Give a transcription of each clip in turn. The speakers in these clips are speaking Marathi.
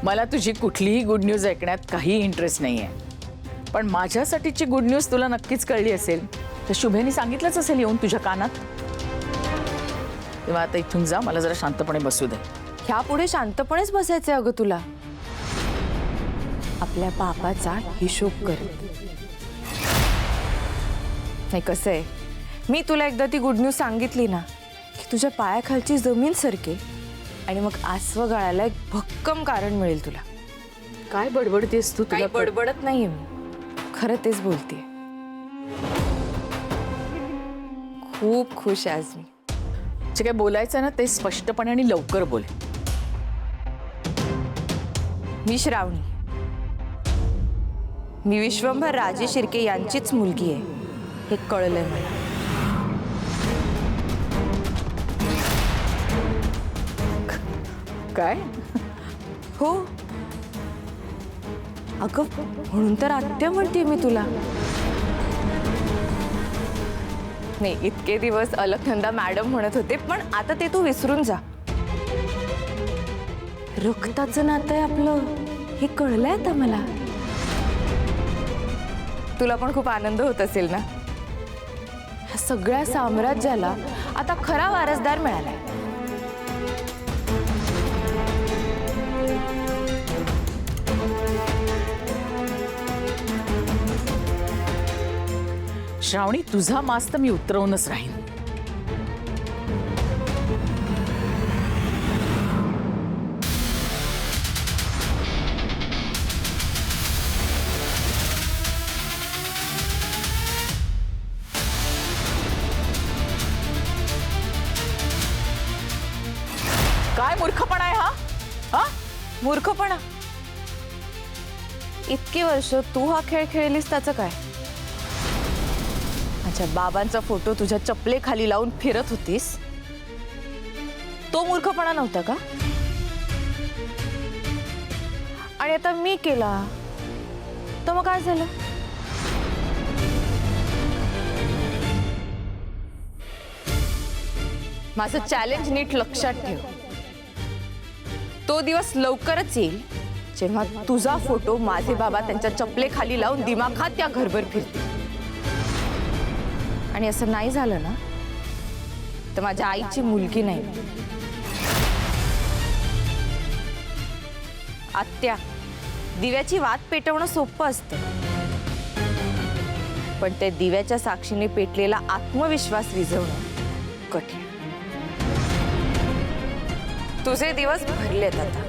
मला तुझी कुठलीही गुड न्यूज ऐकण्यात काही इंटरेस्ट नाहीये, पण माझ्यासाठीची गुड न्यूज तुला नक्कीच कळली असेल तर शुभेने सांगितलंच असेल येऊन तुझ्या कानात. तेव्हा आता इथून जा, मला जरा शांतपणे बसू दे. ह्यापुढे शांतपणेच बसायचंय अगं तुला, आपल्या पापाचा हिशोब करत. नाही कसं आहे, मी तुला एकदा ती गुड न्यूज सांगितली ना की तुझ्या पायाखालची जमीन सरकेल आणि मग आसवं गाळायला एक भक्कम कारण मिळेल तुला. काय बडबडतेस तू? काही बडबडत नाहीये मी, खरं तेच बोलतेय. खूप खुश आहे आज मी. जे काय बोलायचं ना ते स्पष्टपणे आणि लवकर बोल. मी श्रावणी, मी विश्वंभर राजे शिर्के यांचीच मुलगी आहे हे कळलंय मला. काय? हो अगं, म्हणून तर आत्या म्हणते मी तुला. नाही, इतके दिवस अलखनंदा मॅडम म्हणत होते, पण आता ते तू विसरून जा. रक्ताचं नातं आहे आपलं हे कळलंय आता मला. तुला पण खूप आनंद होत असेल ना. ह्या सगळ्या साम्राज्याला आता खरा वारसदार मिळालाय. श्रावणी, तुझा मास तर मी उतरवूनच राहीन. काय मूर्खपणा आहे हा? हा, मूर्खपणा? इतके वर्ष तू हा खेळ खेळलीस त्याचं काय? माझ्या बाबांचा फोटो तुझ्या चपलेखाली लावून फिरत होतीस, तो मूर्खपणा नव्हता का? आणि आता मी केला तर मग काय झालं? माझं चॅलेंज नीट लक्षात ठेव. तो दिवस लवकरच येईल जेव्हा तुझा फोटो माझे बाबा त्यांच्या चपलेखाली लावून दिमाखात त्या घरभर फिरतील. आणि असं नाही झालं ना तर माझ्या आईची मुलगी नाही. आत्या, दिव्याची वात पेटवणं सोपं असतं, पण ते दिव्याच्या साक्षीने पेटलेला आत्मविश्वास विझवणं कठीण. तुझे दिवस भरलेत आता.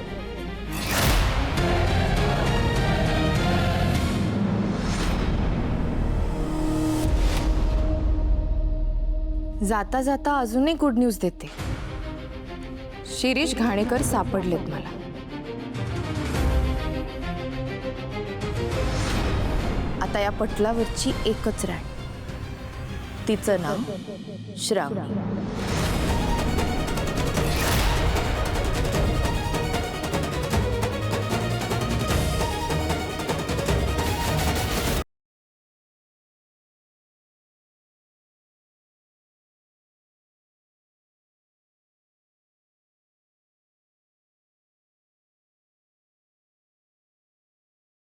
जाता जाता अजूनही गुड न्यूज देते. शिरीष घाणेकर सापडलेत मला. आता या पटलावरची एकच राणी, तिचं नाव श्रावणी.